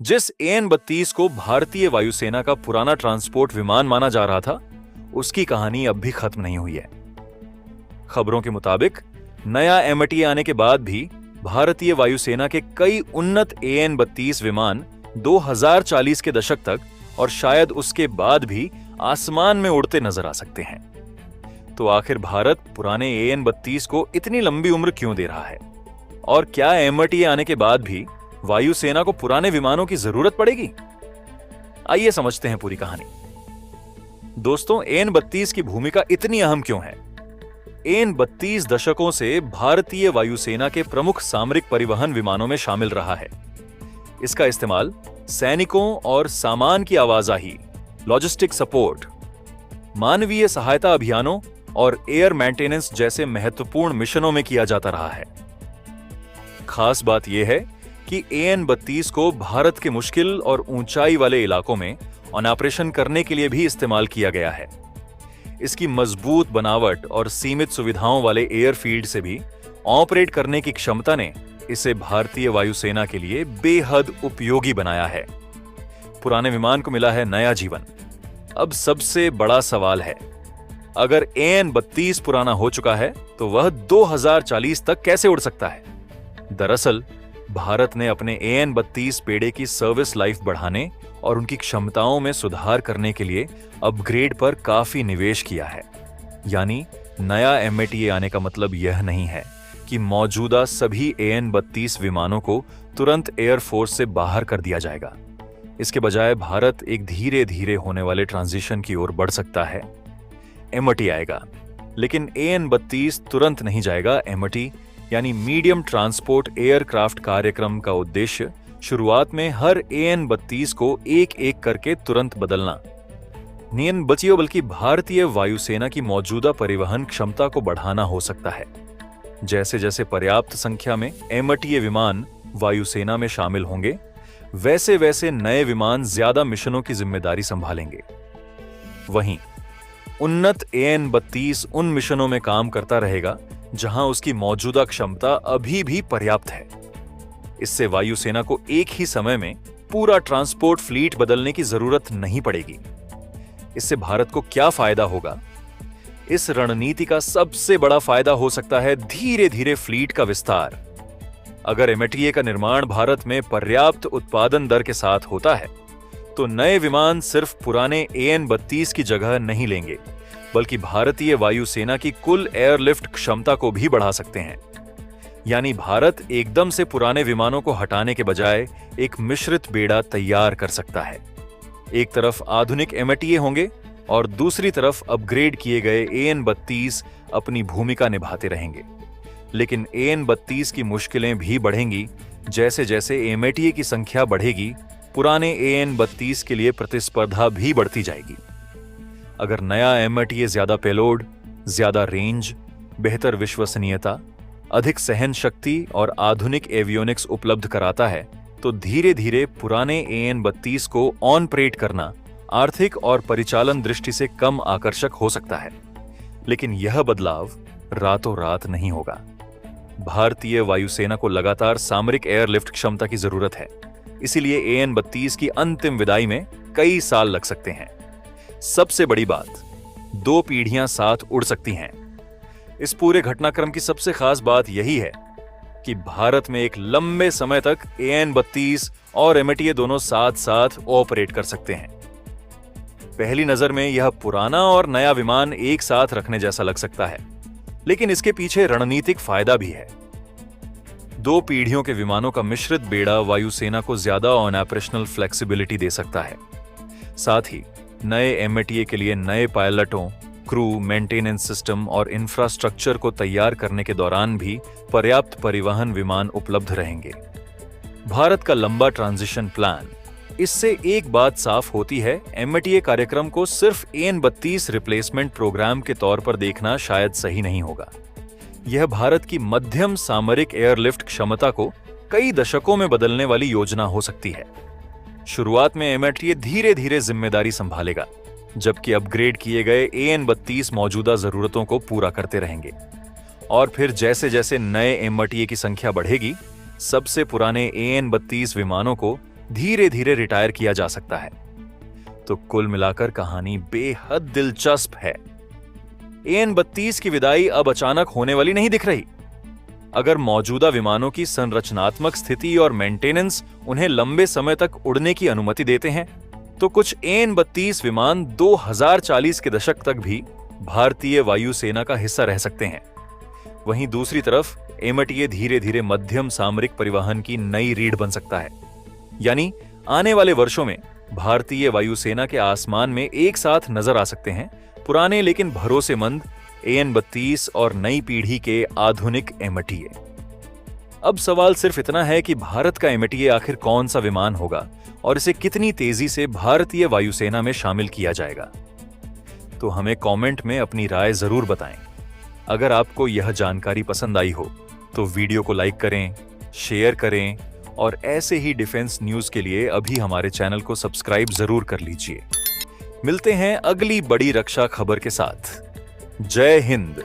जिस AN-32 को भारतीय वायुसेना का पुराना ट्रांसपोर्ट विमान माना जा रहा था, उसकी कहानी अब भी खत्म नहीं हुई है। खबरों के मुताबिक नया MATA आने के बाद भी भारतीय वायुसेना के कई उन्नत AN-32 विमान 2040 के दशक तक और शायद उसके बाद भी आसमान में उड़ते नजर आ सकते हैं। तो आखिर भारत पुराने AN-32 को इतनी लंबी उम्र क्यों दे रहा है? और क्या MATA आने के बाद भी वायुसेना को पुराने विमानों की जरूरत पड़ेगी? आइए समझते हैं पूरी कहानी। दोस्तों, AN-32 की भूमिका इतनी अहम क्यों है? AN-32 दशकों से भारतीय वायुसेना के प्रमुख सामरिक परिवहन विमानों में शामिल रहा है। इसका इस्तेमाल सैनिकों और सामान की आवाजाही, लॉजिस्टिक सपोर्ट, मानवीय सहायता अभियानों और एयर मेंटेनेंस जैसे महत्वपूर्ण मिशनों में किया जाता रहा है। खास बात यह है कि AN-32 को भारत के मुश्किल और ऊंचाई वाले इलाकों में ऑपरेशन करने के लिए भी इस्तेमाल किया गया है। इसकी मजबूत बनावट और सीमित सुविधाओं वाले एयरफील्ड से भी ऑपरेट करने की क्षमता ने इसे भारतीय वायुसेना के लिए बेहद उपयोगी बनाया है। पुराने विमान को मिला है नया जीवन। अब सबसे बड़ा सवाल है, अगर AN-32 पुराना हो चुका है तो वह 2040 तक कैसे उड़ सकता है? दरअसल भारत ने अपने AN-32 पेड़े की सर्विस लाइफ बढ़ाने और उनकी क्षमताओं में सुधार करने के लिए अपग्रेड पर काफी निवेश किया है। यानी नया MATA आने का मतलब यह नहीं है कि मौजूदा सभी AN-32 विमानों को तुरंत एयरफोर्स से बाहर कर दिया जाएगा। इसके बजाय भारत एक धीरे धीरे होने वाले ट्रांजिशन की ओर बढ़ सकता है। MATA आएगा, लेकिन AN-32 तुरंत नहीं जाएगा। MATA यानी मीडियम ट्रांसपोर्ट एयरक्राफ्ट कार्यक्रम का उद्देश्य शुरुआत में हर AN-32 को एक एक करके तुरंत बदलना नहीं बचिए, बल्कि भारतीय वायुसेना की मौजूदा परिवहन क्षमता को बढ़ाना हो सकता है। जैसे जैसे पर्याप्त संख्या में MATA विमान वायुसेना में शामिल होंगे, वैसे वैसे नए विमान ज्यादा मिशनों की जिम्मेदारी संभालेंगे। वहीं उन्नत AN-32 उन मिशनों में काम करता रहेगा जहां उसकी मौजूदा क्षमता अभी भी पर्याप्त है। इससे वायुसेना को एक ही समय में पूरा ट्रांसपोर्ट फ्लीट बदलने की जरूरत नहीं पड़ेगी। इससे भारत को क्या फायदा होगा? इस रणनीति का सबसे बड़ा फायदा हो सकता है धीरे धीरे फ्लीट का विस्तार। अगर MATA का निर्माण भारत में पर्याप्त उत्पादन दर के साथ होता है तो नए विमान सिर्फ पुराने AN-32 की जगह नहीं लेंगे, बल्कि भारतीय वायुसेना की कुल एयरलिफ्ट क्षमता को भी बढ़ा सकते हैं। यानी भारत एकदम से पुराने विमानों को हटाने के बजाय एक मिश्रित बेड़ा तैयार कर सकता है। एक तरफ आधुनिक MATA होंगे और दूसरी तरफ अपग्रेड किए गए AN-32 अपनी भूमिका निभाते रहेंगे। लेकिन AN-32 की मुश्किलें भी बढ़ेंगी। जैसे जैसे MATA की संख्या बढ़ेगी, पुराने AN-32 के लिए प्रतिस्पर्धा भी बढ़ती जाएगी। अगर नया MATA ज्यादा पेलोड, ज्यादा रेंज, बेहतर विश्वसनीयता, अधिक सहन शक्ति और आधुनिक एवियोनिक्स उपलब्ध कराता है, तो धीरे धीरे पुराने AN-32 को ऑन-परेट करना आर्थिक और परिचालन दृष्टि से कम आकर्षक हो सकता है। लेकिन यह बदलाव रातों रात नहीं होगा। भारतीय वायुसेना को लगातार सामरिक एयरलिफ्ट क्षमता की जरूरत है। इसीलिए AN-32 की अंतिम विदाई में कई साल लग सकते हैं। सबसे बड़ी बात, 2 पीढ़ियां साथ उड़ सकती हैं। इस पूरे घटनाक्रम की सबसे खास बात यही है कि भारत में एक लंबे समय तक AN-32 और MATA दोनों साथ साथ ऑपरेट कर सकते हैं। पहली नजर में यह पुराना और नया विमान एक साथ रखने जैसा लग सकता है, लेकिन इसके पीछे रणनीतिक फायदा भी है। 2 पीढ़ियों के विमानों का मिश्रित बेड़ा वायुसेना को ज्यादा ऑपरेशनल फ्लेक्सिबिलिटी दे सकता है। साथ ही नए MATA के लिए नए पायलटों, क्रू, मेंटेनेंस सिस्टम और इंफ्रास्ट्रक्चर को तैयार करने के दौरान भी पर्याप्त परिवहन विमान उपलब्ध रहेंगे। भारत का लंबा ट्रांजिशन प्लान, इससे एक बात साफ होती है, MATA कार्यक्रम को सिर्फ AN-32 रिप्लेसमेंट प्रोग्राम के तौर पर देखना शायद सही नहीं होगा। यह भारत की मध्यम सामरिक एयरलिफ्ट क्षमता को कई दशकों में बदलने वाली योजना हो सकती है। शुरुआत में MATA धीरे धीरे जिम्मेदारी संभालेगा, जबकि अपग्रेड किए गए AN-32 मौजूदा जरूरतों को पूरा करते रहेंगे। और फिर जैसे जैसे नए MATA की संख्या बढ़ेगी, सबसे पुराने AN-32 विमानों को धीरे धीरे रिटायर किया जा सकता है। तो कुल मिलाकर कहानी बेहद दिलचस्प है। AN-32 की विदाई अब अचानक होने वाली नहीं दिख रही। अगर मौजूदा विमानों की संरचनात्मक स्थिति और मेंटेनेंस उन्हें लंबे समय तक उड़ने की अनुमति देते हैं, तो कुछ AN-32 विमान 2040 के दशक तक भी भारतीय वायुसेना का हिस्सा रह सकते हैं। वहीं दूसरी तरफ MTA धीरे धीरे मध्यम सामरिक परिवहन की नई रीढ़ बन सकता है। यानी आने वाले वर्षों में भारतीय वायुसेना के आसमान में एक साथ नजर आ सकते हैं पुराने लेकिन भरोसेमंद AN-32 और नई पीढ़ी के आधुनिक MTA। अब सवाल सिर्फ इतना है कि भारत का MTA आखिर कौन सा विमान होगा और इसे कितनी तेजी से भारतीय वायुसेना में शामिल किया जाएगा। तो हमें कमेंट में अपनी राय जरूर बताएं। अगर आपको यह जानकारी पसंद आई हो तो वीडियो को लाइक करें, शेयर करें और ऐसे ही डिफेंस न्यूज के लिए अभी हमारे चैनल को सब्सक्राइब जरूर कर लीजिए। मिलते हैं अगली बड़ी रक्षा खबर के साथ। जय हिंद।